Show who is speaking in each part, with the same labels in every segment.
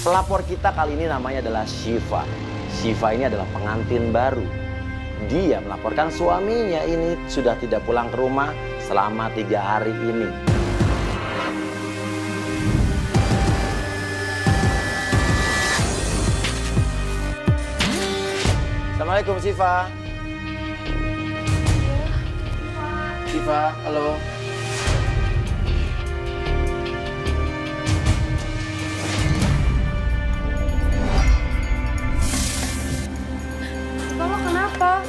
Speaker 1: Pelapor kita kali ini namanya adalah Syifa. Syifa ini adalah pengantin baru. Dia melaporkan suaminya ini sudah tidak pulang ke rumah selama 3 hari ini. Assalamualaikum Syifa. Syifa, halo.
Speaker 2: Mama kenapa?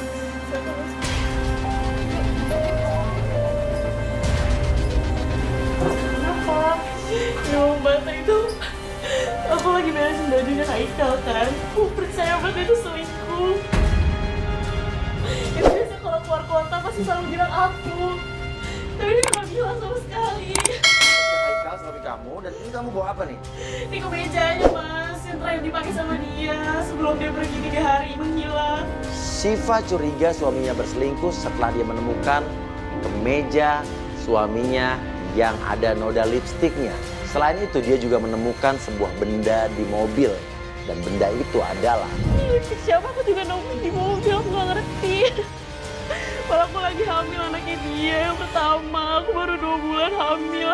Speaker 2: Kenapa?
Speaker 3: Ya Mbak itu aku lagi beresin bajunya Haikal kan. Aku percaya banget itu selingkuh. Itu biasa kalau keluar kota pasti selalu bilang aku. Tapi dia nggak bilang sama sekali.
Speaker 1: Haikal suami kamu, dan ini kamu bawa apa nih?
Speaker 3: Ini kemejanya Mas, yang terakhir dipakai sama dia sebelum dia pergi 3 hari menghilang.
Speaker 1: Syifa curiga suaminya berselingkuh setelah dia menemukan kemeja suaminya yang ada noda lipstiknya. Selain itu dia juga menemukan sebuah benda di mobil. Dan benda itu adalah...
Speaker 3: Ini lipstick siapa? Aku juga nemu di mobil, aku gak ngerti. Malah aku lagi hamil anaknya dia yang pertama. Aku baru 2 bulan hamil.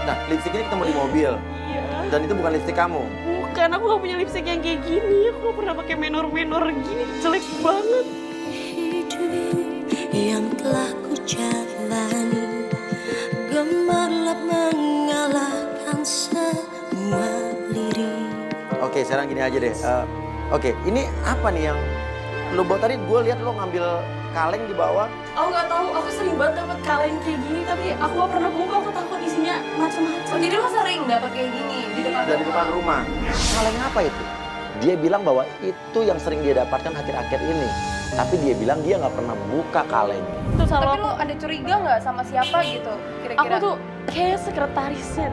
Speaker 1: Nah, lipstik ini ketemu di mobil.
Speaker 3: Iya.
Speaker 1: Dan itu bukan lipstik kamu.
Speaker 3: Bukan, aku gak punya lipstick yang kayak gini. Aku gak pernah pakai menor-menor gini, jelek banget.
Speaker 4: Yang telah ku jalani gemerlap mengalahkan semua lirik.
Speaker 1: Oke, sekarang gini aja deh. Oke, ini apa nih yang lo bawa tadi? Gue lihat lo ngambil kaleng di bawah.
Speaker 3: Aku gak tahu, aku sering banget dapet kaleng kayak gini, tapi aku gak pernah buka, aku takut isinya macam-macam.
Speaker 2: Oh, jadi lo sering dapet kayak gini di depan
Speaker 1: Dan di depan rumah. Kaleng apa itu? Dia bilang bahwa itu yang sering dia dapatkan akhir-akhir ini. Tapi dia bilang dia nggak pernah buka kaleng.
Speaker 3: Itu
Speaker 2: Tapi
Speaker 3: salah
Speaker 2: lo ada curiga nggak sama siapa gitu kira-kira?
Speaker 3: aku tuh kayak sekretarisnya.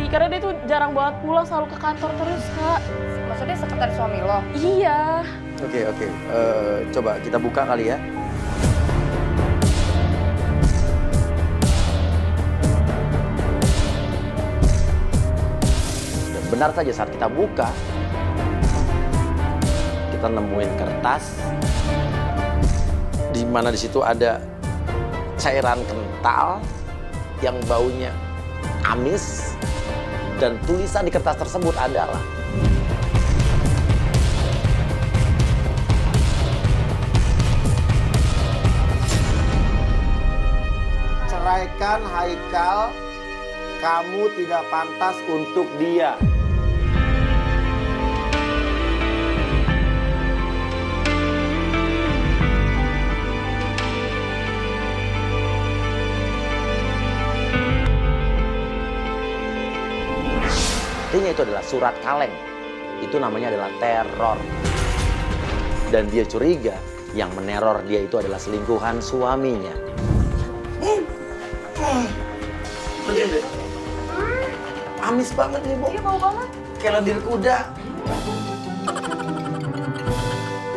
Speaker 3: Karena dia tuh jarang banget pulang, selalu ke kantor terus, Kak.
Speaker 2: Maksudnya sekretaris suami lo?
Speaker 3: Iya.
Speaker 1: Oke. Coba kita buka kali ya. Dan benar saja saat kita buka, kita nemuin kertas di mana di situ ada cairan kental yang baunya amis, dan tulisan di kertas tersebut adalah ceraikan Haikal, kamu tidak pantas untuk dia. Artinya itu adalah surat kaleng. Itu namanya adalah teror. Dan dia curiga yang meneror dia itu adalah selingkuhan suaminya. Amis banget nih, Bu.
Speaker 2: Iya bau banget.
Speaker 1: Kayak lendir kuda.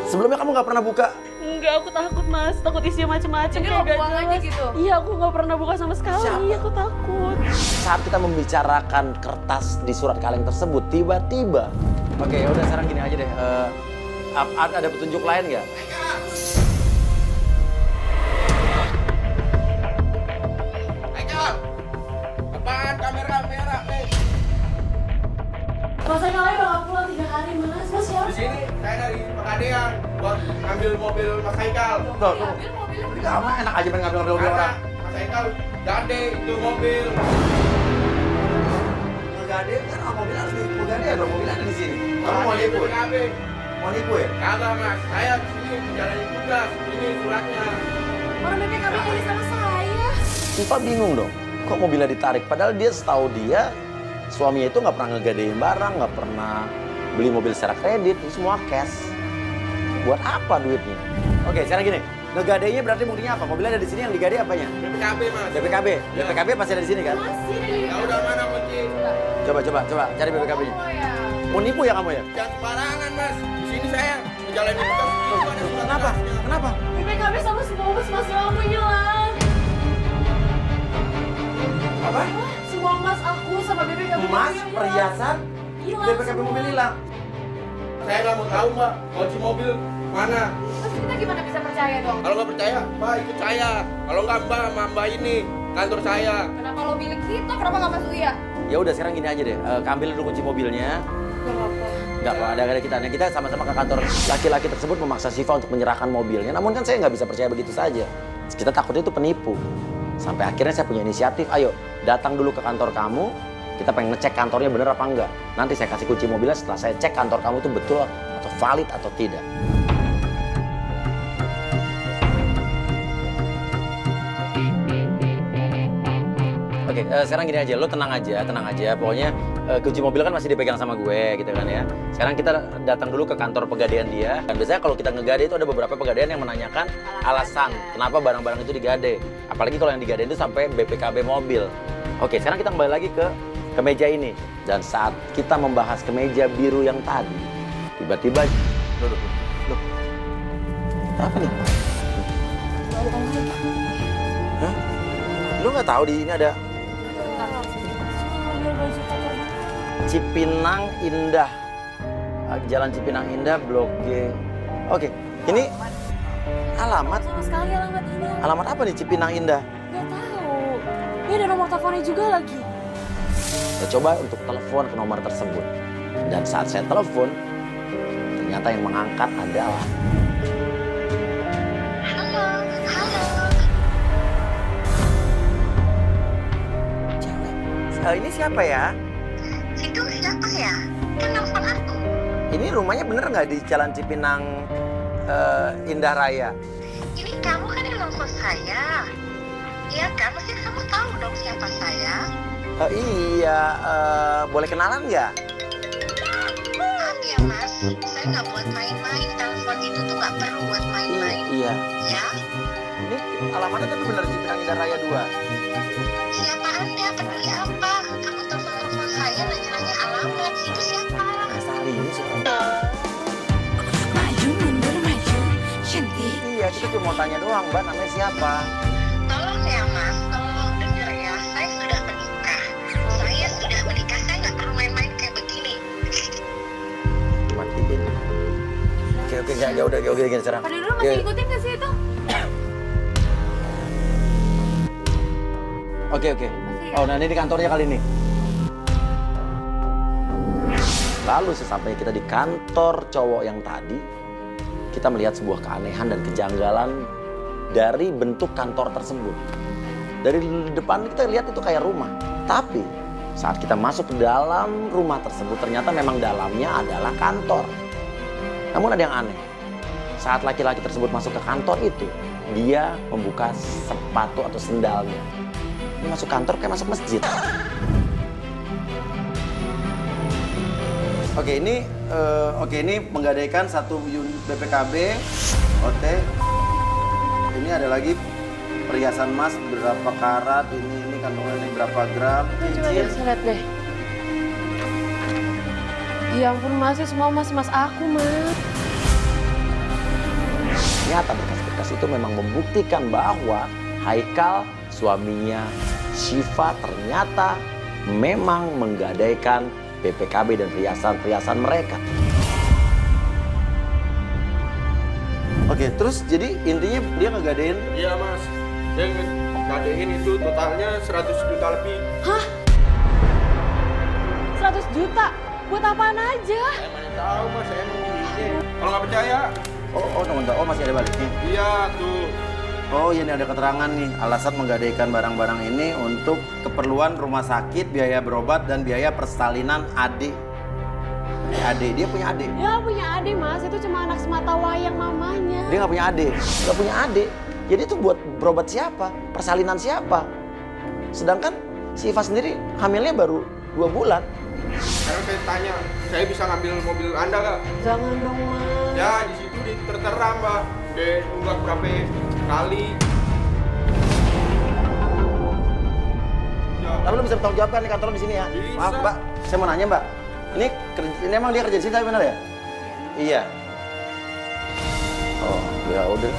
Speaker 1: Sebelumnya kamu nggak pernah buka?
Speaker 3: Enggak, aku takut, Mas. Takut isinya macam-macam.
Speaker 2: Jadi lo buang aja gitu?
Speaker 3: Iya, aku nggak pernah buka sama sekali.
Speaker 1: Siapa?
Speaker 3: Aku takut.
Speaker 1: Saat kita membicarakan kertas di surat kaleng tersebut, tiba-tiba... Oke, udah sekarang gini aja deh. Ada petunjuk lain nggak?
Speaker 5: Haikal! Apaan kamera merah,
Speaker 3: Mas Haikal bakal pulang 3 hari, Mas. Mas siapa?
Speaker 5: Di sini saya dari Pegadaian buat ngambil mobil Mas Haikal.
Speaker 1: Tuh. Ini apa? Enak aja pengen ngambil mobil
Speaker 5: Karena
Speaker 1: orang.
Speaker 5: Mas Haikal gade itu mobil.
Speaker 1: Gade kan mobil harus digade dong, mobil ada di sini. Kamu mau
Speaker 5: Gade
Speaker 1: nipu?
Speaker 5: PKB.
Speaker 1: Mau nipu ya?
Speaker 5: Kagak Mas, saya di sini menjalani tugas. Ini suratnya.
Speaker 2: Orang BPKB ini sama saya.
Speaker 1: Syifa bingung dong. Kok mobilnya ditarik? Padahal dia setahu dia suaminya itu nggak pernah ngegadein barang, nggak pernah beli mobil secara kredit, itu semua cash. Buat apa duitnya? Oke, sekarang gini. Ngegadainya berarti buktinya apa? Mobilnya ada di sini, yang digade apanya?
Speaker 5: BPKB Mas.
Speaker 1: BPKB.
Speaker 5: Ya.
Speaker 1: BPKB pasti ada di sini kan?
Speaker 5: Ya udah mana kunci?
Speaker 1: Coba cari BPKB-nya.
Speaker 2: Oh ya.
Speaker 1: Mau nipu ya kamu ya?
Speaker 5: Jangan sembarangan Mas. Di sini saya menjalani tugas. Ini ada surat
Speaker 1: Kenapa Kenapa? Kenapa?
Speaker 3: BPKB sama semua mas aku hilang.
Speaker 1: Apa?
Speaker 3: Semua emas aku sama BPKB
Speaker 1: Emas,
Speaker 3: hilang.
Speaker 1: perhiasan,
Speaker 3: Hilang
Speaker 1: BPKB
Speaker 3: semua.
Speaker 1: mobil hilang.
Speaker 5: Saya nggak mau tahu mbak, kunci mobil mana.
Speaker 2: Terus kita gimana bisa percaya dong?
Speaker 5: Kalau nggak percaya, mbak ikut saya. Kalau nggak mbak sama mbak ini kantor saya.
Speaker 2: Kenapa lo milik kita? Kenapa nggak Mas Uya?
Speaker 1: Ya udah sekarang gini aja deh, ambil dulu kunci mobilnya.
Speaker 3: Gak apa-apa.
Speaker 1: Enggak apa, ada kita. Nah, kita sama-sama ke kantor laki-laki tersebut memaksa Syifa untuk menyerahkan mobilnya. Namun kan saya nggak bisa percaya begitu saja. Kita takutnya itu penipu. Sampai akhirnya saya punya inisiatif, ayo datang dulu ke kantor kamu. Kita pengen ngecek kantornya bener apa enggak. Nanti saya kasih kunci mobilnya setelah saya cek kantor kamu itu betul atau valid atau tidak. Oke, sekarang gini aja, lo tenang aja. Pokoknya kunci mobil kan masih dipegang sama gue gitu kan ya. Sekarang kita datang dulu ke kantor pegadaian dia. Dan biasanya kalau kita ngegade itu ada beberapa pegadaian yang menanyakan alasan kenapa barang-barang itu digade. Apalagi kalau yang digade itu sampai BPKB mobil. Oke, sekarang kita kembali lagi ke kemeja ini. Dan saat kita membahas kemeja biru yang tadi, tiba-tiba, loh. Apa nih? Hah? Lu nggak tahu di ini ada Cipinang Indah, Jalan Cipinang Indah, Blok G. Oke, ini alamat.
Speaker 3: Sama sekali alamat ini.
Speaker 1: Alamat apa nih Cipinang Indah?
Speaker 3: Gak tahu. Ini ada nomor teleponnya juga lagi.
Speaker 1: Saya coba untuk telepon ke nomor tersebut. Dan saat saya telepon, ternyata yang mengangkat adalah cewek. Ini siapa ya?
Speaker 4: Itu siapa ya? Kan nelfon aku.
Speaker 1: Ini rumahnya bener nggak di Jalan Cipinang Indah Raya?
Speaker 4: Ini kamu kan yang nelfon saya. Iya kan? Mesti kamu tahu dong siapa saya.
Speaker 1: Iya, boleh kenalan nggak?
Speaker 4: Maaf ya mas, saya nggak buat main-main. Telepon itu tuh nggak perlu buat main-main.
Speaker 1: Iya.
Speaker 4: Ya?
Speaker 1: Ini alamatnya tapi bener Cipinang Indah Raya 2.
Speaker 4: Siapa anda? Peduli apa? Kamu telepon saya nanya-nanya alamat. Itu siapa?
Speaker 1: Asali ini sih.
Speaker 4: Maju mundur maju, cantik.
Speaker 1: Iya, kita cuma mau tanya doang, Mbak, namanya siapa?
Speaker 4: Tolong ya mas, tolong denger ya. Saya sudah menikah. Saya nggak perlu main-main kayak begini.
Speaker 1: Matiin. Oke, ya udah, gini sekarang.
Speaker 2: Pada dulu masih ikutin nggak sih itu?
Speaker 1: Oke. Oh, nah ini di kantornya kali ini. Lalu sesampainya kita di kantor cowok yang tadi, kita melihat sebuah keanehan dan kejanggalan dari bentuk kantor tersebut. Dari depan kita lihat itu kayak rumah. Tapi saat kita masuk ke dalam rumah tersebut, ternyata memang dalamnya adalah kantor. Namun ada yang aneh. Saat laki-laki tersebut masuk ke kantor itu, dia membuka sepatu atau sendalnya. Dia masuk kantor kayak masuk masjid. Oke, ini menggadaikan satu unit BPKB. Oke. Ini ada lagi perhiasan emas berapa karat, ini kantongnya ini berapa gram,
Speaker 3: Coba
Speaker 1: cincin.
Speaker 3: saya lihat deh. Ya ampun mas, semua mas aku mas.
Speaker 1: Ternyata berkas-berkas itu memang membuktikan bahwa Haikal, suaminya Syifa, ternyata memang menggadaikan BPKB dan perhiasan-perhiasan mereka. Oke, terus jadi intinya dia ngegadein.
Speaker 5: Iya mas, dia ngadein itu totalnya 100 juta lebih.
Speaker 3: 100 juta? Buat apaan aja?
Speaker 5: Saya mana tahu mas, saya memilihnya. Kalau nggak percaya,
Speaker 1: Oh, masih ada baliknya.
Speaker 5: iya tuh.
Speaker 1: Oh, ini ada keterangan nih, alasan menggadaikan barang-barang ini untuk keperluan rumah sakit, biaya berobat, dan biaya persalinan adik. Dia punya adik.
Speaker 3: Ya punya adik mas, itu cuma anak semata wayang mamanya.
Speaker 1: Dia nggak punya adik. Jadi itu buat berobat siapa? Persalinan siapa? Sedangkan Syifa sendiri hamilnya baru 2 bulan.
Speaker 5: Sekarang saya tanya, saya bisa ngambil mobil anda nggak?
Speaker 3: Jangan dong mas.
Speaker 5: Ya di situ tertera mbak, dia unggah berapa kali. Ya.
Speaker 1: Lalu lu bisa bertanggung jawab kan di kantor di sini ya?
Speaker 5: Bisa.
Speaker 1: Maaf Mbak, saya mau nanya Mbak. Ini emang dia kerja di sini tapi benar ya? Iya. Oh, ya udah.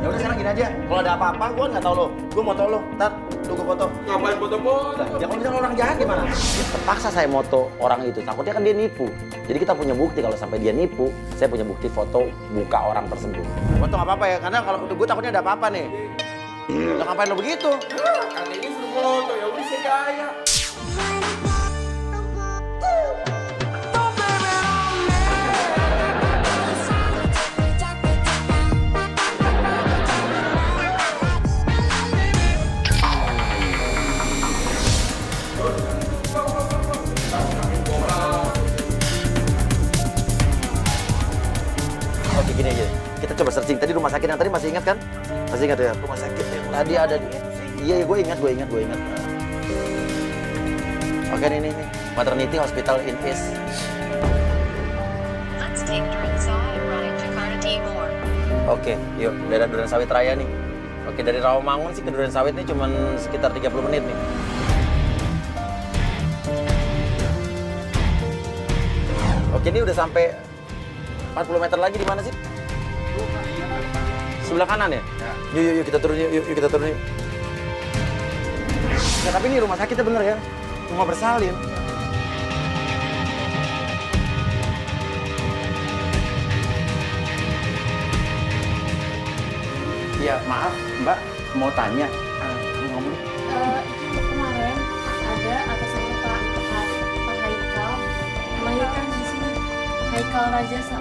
Speaker 1: Ya udah sekarang gini aja. Kalau ada apa-apa, gue nggak tahu lo. Gue moto lo. Ntar, lu gue foto.
Speaker 5: Ngapain foto-foto?
Speaker 1: Ya kalau misalnya orang jahat gimana? Terpaksa saya moto orang itu. Takutnya kan dia nipu. Jadi kita punya bukti kalau sampai dia nipu, saya punya bukti foto muka orang tersebut. Foto nggak apa-apa ya, karena kalau gue takutnya ada apa-apa nih. Lo ngapain lo begitu?
Speaker 5: Katanya suruh foto, ya udah saya kaya.
Speaker 1: Oke gini aja, kita coba searching. Tadi rumah sakit yang tadi masih ingat kan? Masih ingat ya? Rumah sakit yang tadi ada di... Iya, gue ingat. Oke, nih. Maternity Hospital in East.
Speaker 4: Let's take Durinsawit Ride Jakarta Timur.
Speaker 1: Oke, yuk. Daerah Duren Sawit Raya nih. Oke, dari Rawamangun sih ke Duren Sawit nih cuma sekitar 30 menit nih. Oke, ini udah sampai 40 meter lagi di mana sih? Sebelah kanan ya? Yuk, kita turun yuk, kita turun yuk. Ya, tapi ini rumah sakitnya bener ya? Rumah bersalin. Ya, maaf, Mbak, mau tanya. Ngomong.
Speaker 2: Itu kemarin ada atas nama Pak Haikal. Melahirkan di sini. Haikal Rajasa.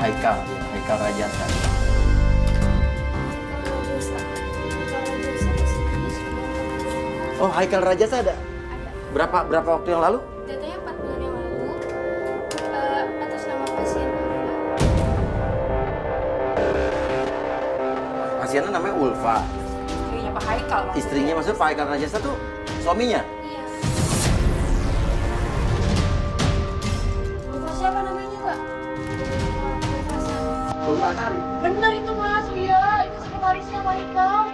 Speaker 1: Haikal Rajasa. Oh, Haikal Rajasa ada? Berapa waktu yang lalu?
Speaker 2: Datanya 4 bulan yang lalu. Atas nama pasien.
Speaker 1: Pasiennya namanya Ulfa.
Speaker 2: Istrinya Pak Haikal.
Speaker 1: Istrinya maksudnya Pak Haikal Rajasa tuh suaminya?
Speaker 2: Iya. Ulfa siapa namanya, Kak?
Speaker 1: Ulfa Sari.
Speaker 2: Bener itu, Mas. Iya, itu sekretarisnya Pak Haikal.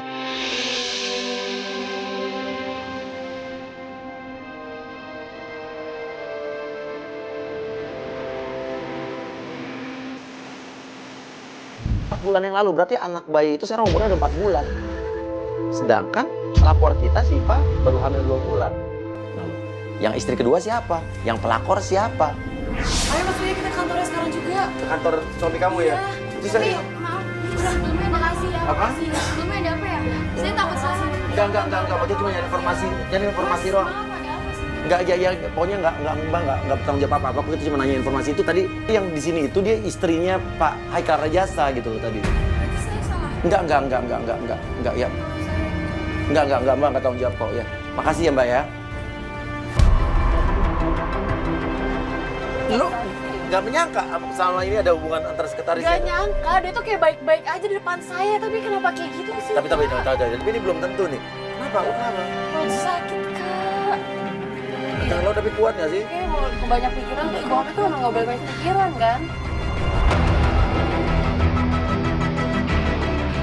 Speaker 1: Bulan yang lalu, berarti anak bayi itu sekarang umurnya udah 4 bulan. Sedangkan lapor kita sih Pak, baru hamil 2 bulan. Yang istri kedua siapa? Yang pelakor siapa?
Speaker 2: Ayo Mas Wia, kita kantornya sekarang juga.
Speaker 1: Ke kantor suami kamu ya? Itu saya...
Speaker 2: Maaf, sebelumnya makasih ya.
Speaker 1: Apa?
Speaker 2: Makasih. Sebelumnya ada apa ya? Saya takut salah.
Speaker 1: Enggak, Pokoknya cuma nyari informasi doang.
Speaker 2: Maaf, ada apa sih?
Speaker 1: Enggak, ya, pokoknya enggak bertanggung jawab apa-apa. Aku itu cuma nanya informasi itu tadi. Yang di sini itu dia istrinya Pak Haikal Rajasa gitu loh tadi.
Speaker 2: Berarti saya salah.
Speaker 1: Enggak, ya. Enggak, Mbak, enggak tanggung jawab kok ya. Makasih ya, Mbak ya. Lu nggak menyangka selama ini ada hubungan antara sekretaris
Speaker 3: Gak nyangka, dia tuh kayak baik-baik aja di depan saya, tapi kenapa kayak gitu sih?
Speaker 1: tapi ini belum tentu nih. Kenapa?
Speaker 3: Perut sakit, Kak.
Speaker 1: Jangan lo tapi kuat nggak sih?
Speaker 3: Kayak mau kebanyak pikiran, tuh ibu aku tuh emang gak boleh banyak pikiran kan?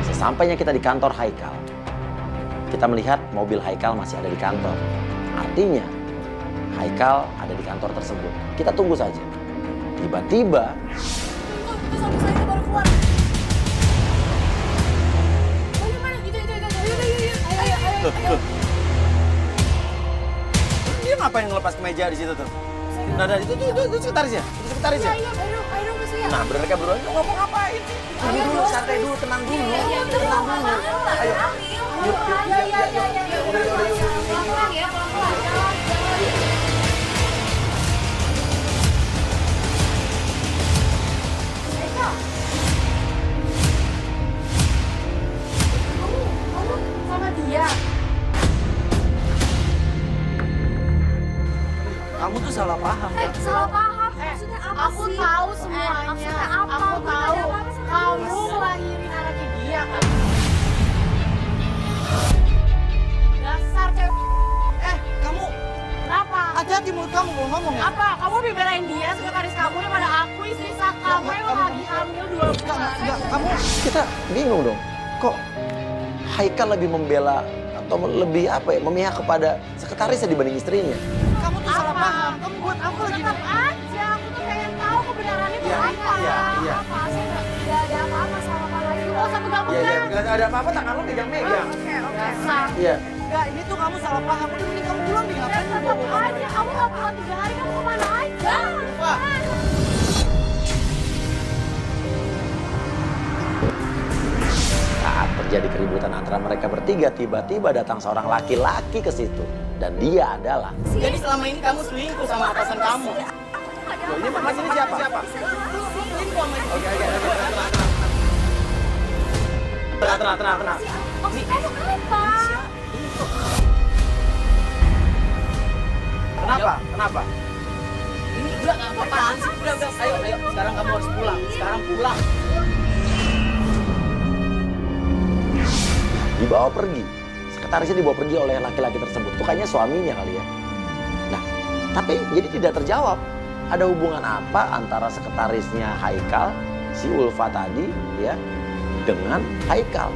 Speaker 1: Sesampainya kita di kantor Haikal, kita melihat mobil Haikal masih ada di kantor. Artinya Haikal ada di kantor tersebut. Kita tunggu saja. Tiba-tiba
Speaker 3: Itu sampai saya baru keluar. Ayo, mana? Itu. Ayo.
Speaker 1: dia ngapain ngelepas kemeja di situ tuh? Nah, itu sekretarisnya. Itu sekretarisnya.
Speaker 3: Ayo, Mas Wia.
Speaker 1: Nah, mereka berdua ini ngomong ngapain? Tunggu dulu, santai dulu, tenang dulu. Tenang dulu. Ayo. Yuk. Udah.
Speaker 2: Pelan-pelan ya, pelan-pelan.
Speaker 3: Kamu sama dia.
Speaker 1: Kamu tuh salah paham.
Speaker 2: Salah paham. Maksudnya apa
Speaker 3: Aku
Speaker 2: sih?
Speaker 3: tahu semuanya.
Speaker 2: Maksudnya apa?
Speaker 3: Aku
Speaker 2: Bukan
Speaker 3: tahu.
Speaker 2: ada apa-apa sama
Speaker 3: Kamu
Speaker 2: dia.
Speaker 3: ngelahirin anaknya dia kan? Dasar cewek.
Speaker 6: Kamu
Speaker 3: Kenapa?
Speaker 6: hati-hati mulut kamu mau ngomong ya?
Speaker 3: Apa? Kamu lebih belain dia, sekretaris kamu daripada aku, istri sah kamu yang lagi hamil 2 bulan.
Speaker 6: Enggak, kamu
Speaker 1: Kita bingung dong. Kok Haikal lebih membela atau lebih memihak kepada sekretarisnya dibanding istrinya?
Speaker 6: kamu tuh salah paham. Kamu buat aku lagi
Speaker 3: Tetap aja, aku tuh
Speaker 1: iya. Nggak ada apa-apa, tangan lo megang-megang.
Speaker 2: Dasar.
Speaker 1: Iya.
Speaker 6: Enggak, ini tuh kamu salah paham. Udah mending kamu pulang nih, ngapain
Speaker 2: Tetap
Speaker 6: bawa-bawa
Speaker 2: aja, kamu nggak pulang 3 hari, kamu kemana aja?
Speaker 6: Wah.
Speaker 1: Saat terjadi keributan antara mereka bertiga, tiba-tiba datang seorang laki-laki ke situ. Dan dia adalah...
Speaker 6: Jadi selama ini kamu selingkuh sama atasan kamu.
Speaker 1: Loh, ini Mas ini siapa? Oke. Tenang.
Speaker 2: Maksud kamu apa?
Speaker 1: Kenapa?
Speaker 6: Ini udah nggak apa-apaan sih. Udah. Ayo. Sekarang kamu harus pulang. Sekarang pulang.
Speaker 1: Dibawa pergi. Sekretarisnya dibawa pergi oleh laki-laki tersebut. Itu kayaknya suaminya kali ya. Nah, tapi jadi tidak terjawab. Ada hubungan apa antara sekretarisnya Haikal, si Ulfa tadi, ya, dengan Haikal?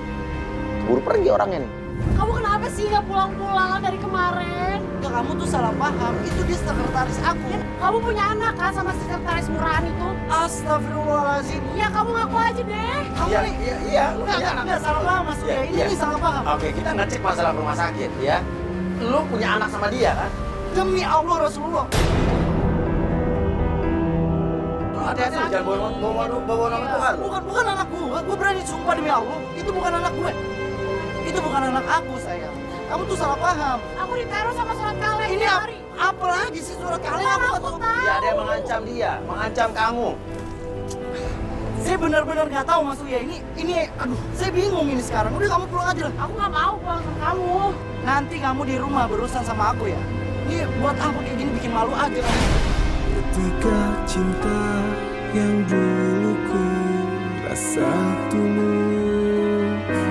Speaker 1: Buru pergi orangnya nih.
Speaker 2: Kamu kenapa sih nggak pulang-pulang dari kemarin?
Speaker 6: Enggak, kamu tuh salah paham. Itu dia sekretaris aku.
Speaker 2: Kamu punya anak kan sama sekretaris murahan itu?
Speaker 6: Astagfirullahaladzim.
Speaker 2: Ya kamu ngaku aja deh.
Speaker 6: Kamu nih.
Speaker 1: Iya.
Speaker 6: Enggak salah paham Mas Uya. Ini salah paham.
Speaker 1: Oke, kita ngecek masalah rumah sakit, ya. Lu punya anak sama dia kan?
Speaker 6: Demi Allah Rasulullah.
Speaker 1: Hati-hati lu, jangan bawa nama Tuhan.
Speaker 6: Bukan anak gue berani sumpah demi Allah. Itu bukan anak gue. Itu bukan anak aku, sayang. Kamu tuh salah paham.
Speaker 2: Aku diteror sama surat kaleng.
Speaker 6: Ini
Speaker 2: hari.
Speaker 6: apa lagi sih surat kaleng? Aku nggak tahu.
Speaker 1: Ya, ada yang mengancam dia, mengancam kamu.
Speaker 6: Saya benar-benar nggak tahu Mas Uya. Ini, aduh, saya bingung ini sekarang. Udah kamu pulang aja lah.
Speaker 2: Aku nggak mau pulang sama kamu.
Speaker 6: Nanti kamu di rumah berurusan sama aku ya. Ini buat apa kayak gini, bikin malu aja kan?
Speaker 7: Ketika cinta yang dulu ku rasa tulus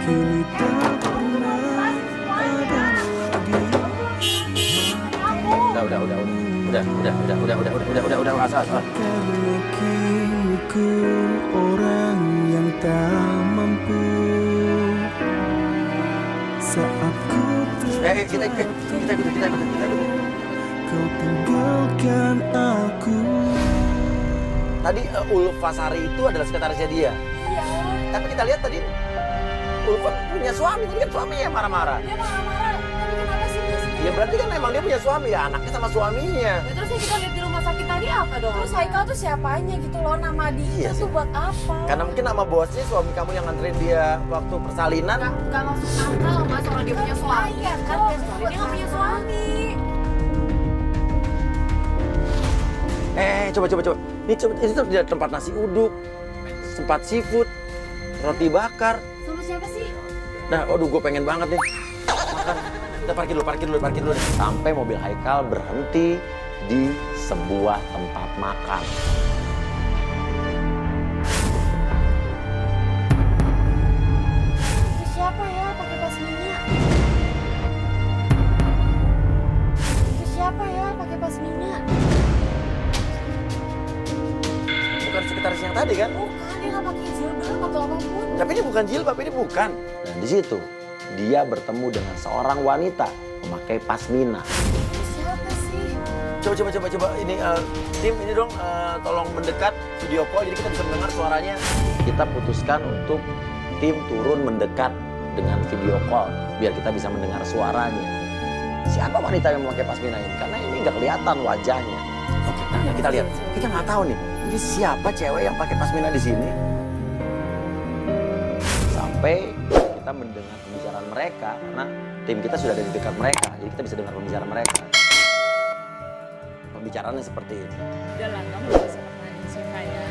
Speaker 7: kini tak pernah ada lagi.
Speaker 1: Udah, asal.
Speaker 7: Karena kini ku orang yang tak mampu saat ku
Speaker 1: Kita
Speaker 7: kau tinggalkan aku.
Speaker 1: Tadi Ulfa Sari itu adalah sekretarisnya dia.
Speaker 2: Iya.
Speaker 1: Tapi kita lihat tadi Ulfa punya suami, tadi kan suaminya yang marah-marah.
Speaker 2: Dia marah-marah. Tapi kenapa sih dia sendiri?
Speaker 1: Ya berarti kan memang dia punya suami ya, anaknya sama suaminya.
Speaker 2: Ya, terus yang kita lihat di rumah sakit tadi apa dong? Terus Haikal tuh siapanya gitu loh, nama dia
Speaker 1: Iya
Speaker 2: tuh
Speaker 1: sih.
Speaker 2: buat apa?
Speaker 1: Karena mungkin nama bosnya suami kamu yang nganterin dia waktu persalinan.
Speaker 2: Gak masuk akal mas, orang dia punya suami kan dia nggak punya suami.
Speaker 1: Coba. Ini tuh di tempat nasi uduk, tempat seafood, roti bakar.
Speaker 2: Sama siapa sih?
Speaker 1: Nah, aduh gue pengen banget nih. Makan. Kita parkir dulu. Sampai mobil Haikal berhenti di sebuah tempat makan.
Speaker 2: Itu siapa ya pakai pasmina? Itu siapa ya pakai pasmina?
Speaker 1: Bukan sekretaris yang tadi kan?
Speaker 2: Bukan, dia nggak pakai jilbab atau apapun.
Speaker 1: Tapi ini bukan jilbab, ini bukan. Dan di situ dia bertemu dengan seorang wanita memakai pasmina.
Speaker 2: Itu siapa sih?
Speaker 1: Coba ini tim ini dong tolong mendekat video call jadi kita bisa mendengar suaranya. Kita putuskan untuk tim turun mendekat dengan video call biar kita bisa mendengar suaranya. Siapa wanita yang memakai pasmina ini? Karena ini nggak kelihatan wajahnya. Oke, nah kita lihat. Kita nggak tahu nih, ini siapa cewek yang pakai pasmina di sini? Sampai kita mendengar pembicaraan mereka karena tim kita sudah ada di dekat mereka, jadi kita bisa dengar pembicaraan mereka. Pembicaraannya seperti ini.
Speaker 3: Udah lah, kamu gak usah pertanyaan Siva ya.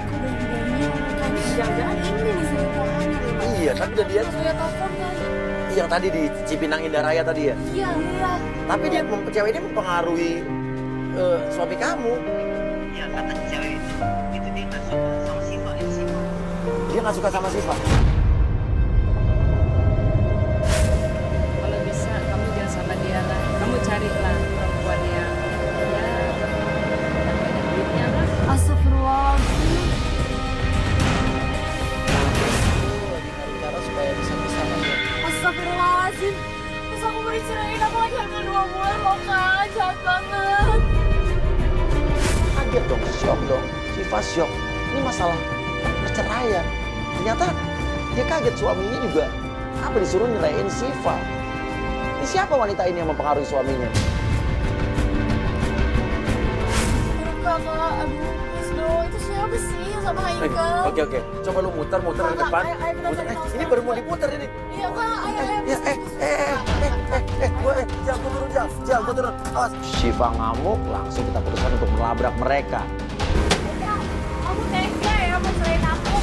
Speaker 2: Kok bayi-bayinya kayaknya jangan-jangan ini nih selingkuhannya nih.
Speaker 1: Iya, tapi udah dia
Speaker 2: Mas Uya telepon kali.
Speaker 1: yang tadi di Cipinang Indah Raya tadi ya.
Speaker 2: Iya.
Speaker 1: Tapi dia cewek ini mempengaruhi suami kamu.
Speaker 4: Ya kata cewek itu dia nggak suka sama Siva.
Speaker 1: Dia nggak suka sama Siva.
Speaker 3: Kalau bisa kamu jangan sama dia lah. Kamu carilah perempuan yang banyak duitnya lah.
Speaker 2: Astagfirullahaladzim.
Speaker 6: Cara supaya bisa ya.
Speaker 2: Astagfirullahaladzim. Terus aku mau dicerain, aku lagi hamil 2 bulan loh kak. Jahat banget.
Speaker 1: Kaget dong, shock dong. Si Siva shock. Ini masalah perceraian. Ternyata dia kaget suaminya juga apa disuruh nyerahin Siva. Ini siapa wanita ini yang mempengaruhi suaminya?
Speaker 2: Kakak, aduh, please dong. Itu siapa sih yang sama Haikal?
Speaker 1: Oke. Coba lu muter ke depan. Muter. Ini baru mau diputer ini.
Speaker 2: Iya, Kak. Ayo.
Speaker 1: Jal, gua turun. Awas. Siva ngamuk, langsung kita putuskan untuk melabrak mereka.
Speaker 2: Kamu tega ya mau selain aku?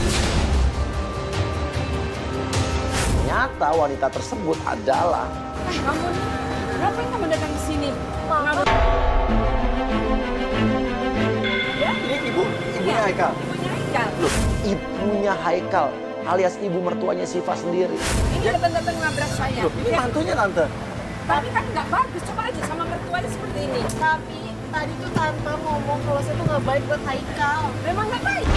Speaker 1: Ternyata wanita tersebut adalah
Speaker 3: Kamu nih, ngapain kamu datang ke sini?
Speaker 1: ini ibunya Haikal.
Speaker 3: Ibunya Haikal.
Speaker 1: Loh, ibunya Haikal alias ibu mertuanya Siva sendiri.
Speaker 3: Ini datang-datang nabrak saya.
Speaker 1: Loh, ini mantunya tante.
Speaker 3: Tapi kan nggak bagus, coba aja sama mertuanya seperti ini.
Speaker 2: Tapi tadi tuh tante ngomong kalau saya tuh nggak baik buat Haikal.
Speaker 3: Memang nggak baik.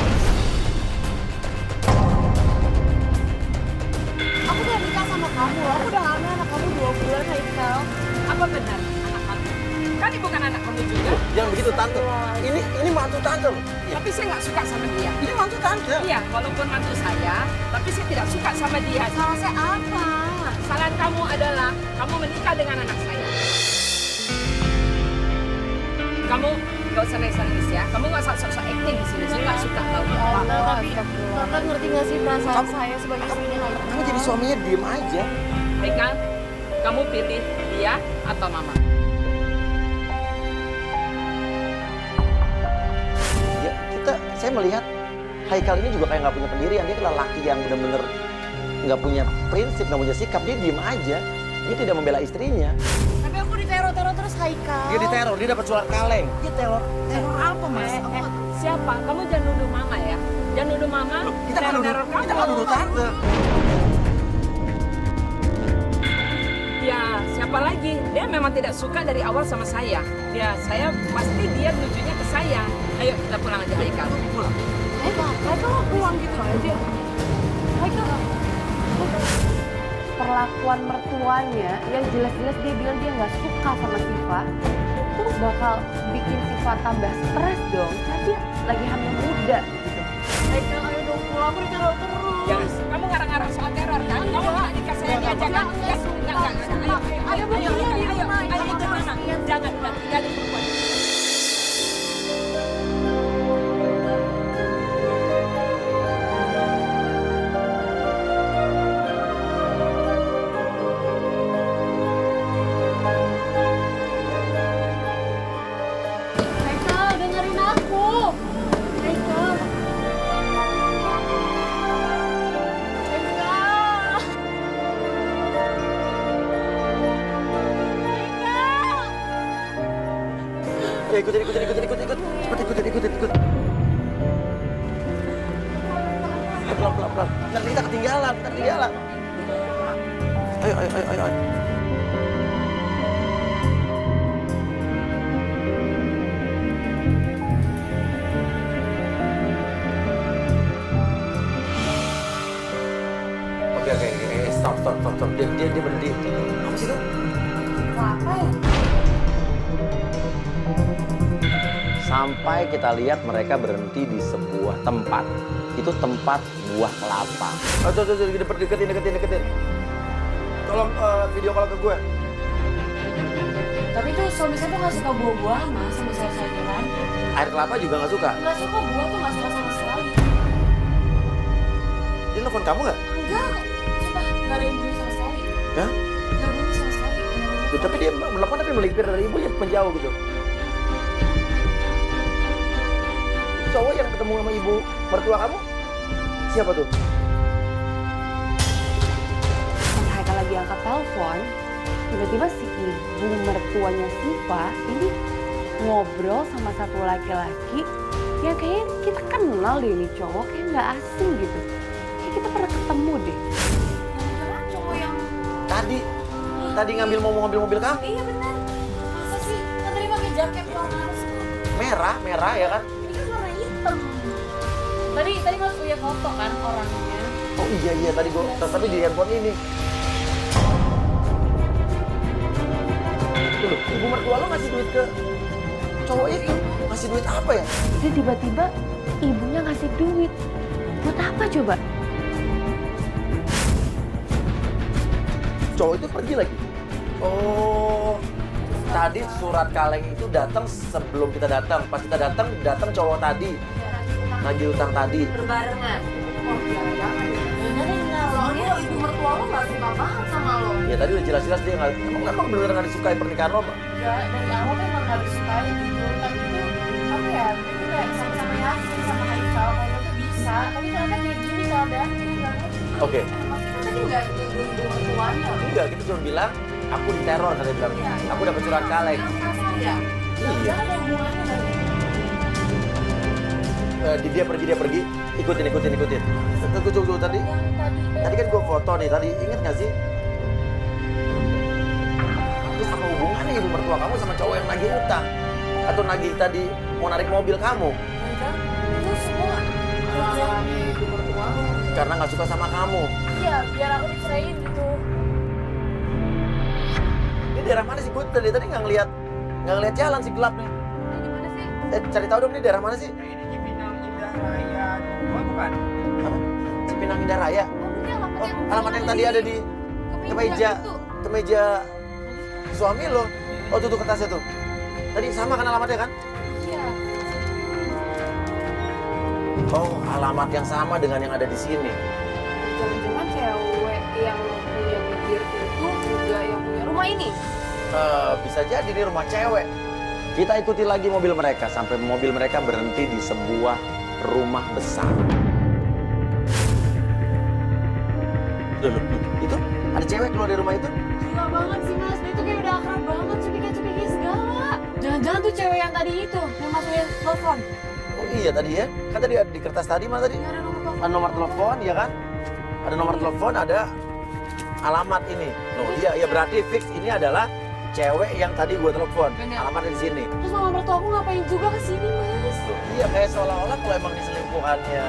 Speaker 2: Aku udah nikah sama kamu. Aku udah hamil anak kamu 2 bulan, Haikal.
Speaker 3: Apa benar anak kamu? Kan ini bukan anak kamu juga.
Speaker 1: Jangan begitu tante. Ini mantu tante loh.
Speaker 3: Tapi saya nggak suka sama dia.
Speaker 1: Ini mantu tante.
Speaker 3: Iya, walaupun mantu saya, tapi saya tidak suka sama dia.
Speaker 2: Salah saya apa?
Speaker 3: Kesalahan kamu adalah kamu menikah dengan anak saya. Kamu nggak usah nangis ya. Kamu nggak usah sok-sok acting di sini. Saya nggak suka tahu.
Speaker 2: Allah, tapi kakak ngerti nggak sih perasaan saya sebagai istrinya Haikal?
Speaker 1: Kamu jadi suaminya diem aja.
Speaker 3: Haikal, kamu pilih dia atau mama?
Speaker 1: Ya, saya melihat Haikal ini juga kayak nggak punya pendirian. Dia adalah laki yang benar-benar nggak punya prinsip, nggak punya sikap. Dia diem aja. Dia tidak membela istrinya.
Speaker 2: Tapi aku diteror-teror terus, Haikal.
Speaker 1: Dia diteror, dia dapat surat kaleng. Dia teror apa mas?
Speaker 3: Siapa? Kamu jangan nuduh mama ya. Jangan nuduh mama.
Speaker 1: Kita kan
Speaker 3: teror kamu.
Speaker 1: kita kan nuduh tante.
Speaker 3: Ya, siapa lagi? Dia memang tidak suka dari awal sama saya. Ya, saya pasti dia tujuannya ke saya. Ayo, kita pulang aja, Haikal.
Speaker 1: Pulang.
Speaker 2: Haikal pulang gitu aja. Haikal.
Speaker 8: Perlakuan mertuanya yang jelas-jelas dia bilang dia nggak suka sama Siva, terus bakal bikin Siva tambah stres dong. Karena dia lagi hamil muda gitu.
Speaker 2: Haikal, ayo dong pulang. Aku diteror terus.
Speaker 3: Jangan, kamu ngarang-ngarang soal teror kan? Kamu nggak nikah saya diajak kan? Ya, enggak. Ayo, ikut mama. Jangan, tinggalin perempuan.
Speaker 2: Haikal, dengerin aku. Haikal. Haikal.
Speaker 1: Ya ikut. Ikut. Pelan. Nanti kita ketinggalan. Ayo. Oke. Stop. Dia berhenti. Apa sih itu?
Speaker 2: Apa ya?
Speaker 1: Sampai kita lihat mereka berhenti di sebuah tempat. Itu tempat buah kelapa. Tuh, deketin. Tolong video call ke gue.
Speaker 2: Tapi tuh suami saya tuh nggak suka buah-buahan, Mas, sama sayur-sayuran.
Speaker 1: Air kelapa juga nggak suka.
Speaker 2: Nggak suka buah tuh nggak suka sama sekali.
Speaker 1: Dia nelfon kamu nggak?
Speaker 2: Enggak, sumpah nggak ada yang bunyi sama sekali.
Speaker 1: Hah?
Speaker 2: Nggak bunyi sama sekali.
Speaker 1: Tuh, tapi dia menelpon tapi melipir dari ibunya menjauh gitu. Itu cowok yang ketemu sama ibu mertua kamu? Siapa tuh?
Speaker 8: Pas Haikal lagi angkat telepon, tiba-tiba si ibu mertuanya Siva ini ngobrol sama satu laki-laki yang kayaknya kita kenal deh, ini cowok kayak nggak asing gitu. Kayak kita pernah ketemu deh.
Speaker 2: Jangan cowok yang
Speaker 1: Tadi mau ngambil mobil kamu?
Speaker 2: iya benar. Masa sih? Kan tadi pakai jaket warna
Speaker 1: Merah ya kan?
Speaker 2: ini kan warna hitam. Tadi Mas punya foto kan orangnya.
Speaker 1: Oh iya tadi gua tapi di handphone ini. Tuh, loh, ibu mertua lo ngasih duit ke cowok itu. Ngasih duit apa ya?
Speaker 8: Dia tiba-tiba ibunya ngasih duit. Buat apa coba?
Speaker 1: Cowok itu pergi lagi. Oh, tadi surat kaleng itu datang sebelum kita datang. Pas kita datang cowok tadi. Nagih utang tadi.
Speaker 2: Berbarengan. Oh, jangan-jangan. Soalnya ibu mertua lo gak suka banget sama lo.
Speaker 1: Ya tadi udah jelas-jelas dia nggak. Emang bener nggak disukai pernikahan lo?
Speaker 2: Ya, dari awal tuh emang gak disukai gitu. Tapi itu, apa ya, itu kayak sama-sama yakin sama Haikal kalau lo tuh bisa. Tapi ternyata kayak gini keadaannya.
Speaker 1: Oke.
Speaker 2: Maksudnya tadi gak ibu mertuanya.
Speaker 1: Enggak, kita cuma bilang aku diteror tadi bilang. Aku dapat surat kaleng.
Speaker 2: Iya.
Speaker 1: Iya.
Speaker 2: Ada hubungannya lagi.
Speaker 1: Dia pergi. Ikutin. Tunggu tadi. Tadi kan gue foto nih, tadi inget gak sih? Terus apa hubungannya ibu mertua kamu sama cowok yang nagih utang? Atau nagih tadi mau narik mobil kamu?
Speaker 2: Itu semua kerjaan ibu mertua lo.
Speaker 1: Karena nggak suka sama kamu.
Speaker 2: Iya, biar aku diceraiin gitu.
Speaker 1: Ini daerah mana sih? Gue tadi nggak ngeliat jalan sih gelap nih.
Speaker 2: Ini gimana sih?
Speaker 1: Cari tahu dong ini daerah mana sih?
Speaker 5: Ini Cipinang Indah Raya 2 bukan?
Speaker 1: Apa? Cipinang Indah Raya. Oh, alamat yang tadi ada di kemeja suami lo. Oh, tuh kertasnya tuh. Tadi sama kan alamatnya kan?
Speaker 2: Iya.
Speaker 1: Oh, alamat yang sama dengan yang ada di sini.
Speaker 8: Jangan-jangan cewek yang punya bibir itu juga yang punya rumah ini.
Speaker 1: Bisa jadi ini rumah cewek. Kita ikuti lagi mobil mereka sampai mobil mereka berhenti di sebuah rumah besar. Loh, itu ada cewek keluar dari rumah itu?
Speaker 2: Gila banget sih mas, dia tuh kayak udah akrab banget, cepika-cepiki segala. Jangan-jangan tuh cewek yang tadi itu, yang masukin telepon.
Speaker 1: Oh iya tadi ya, kan tadi di kertas tadi mana tadi?
Speaker 2: Nggak ada nomor telepon.
Speaker 1: Ada nomor telepon ya kan? Ada nomor telepon, ada alamat ini. Loh iya berarti fix ini adalah cewek yang tadi gue telepon.
Speaker 2: Bener.
Speaker 1: Alamatnya di sini.
Speaker 2: Terus mama mertua aku ngapain juga kesini mas?
Speaker 1: Loh, iya kayak seolah-olah kalau emang diselingkuhannya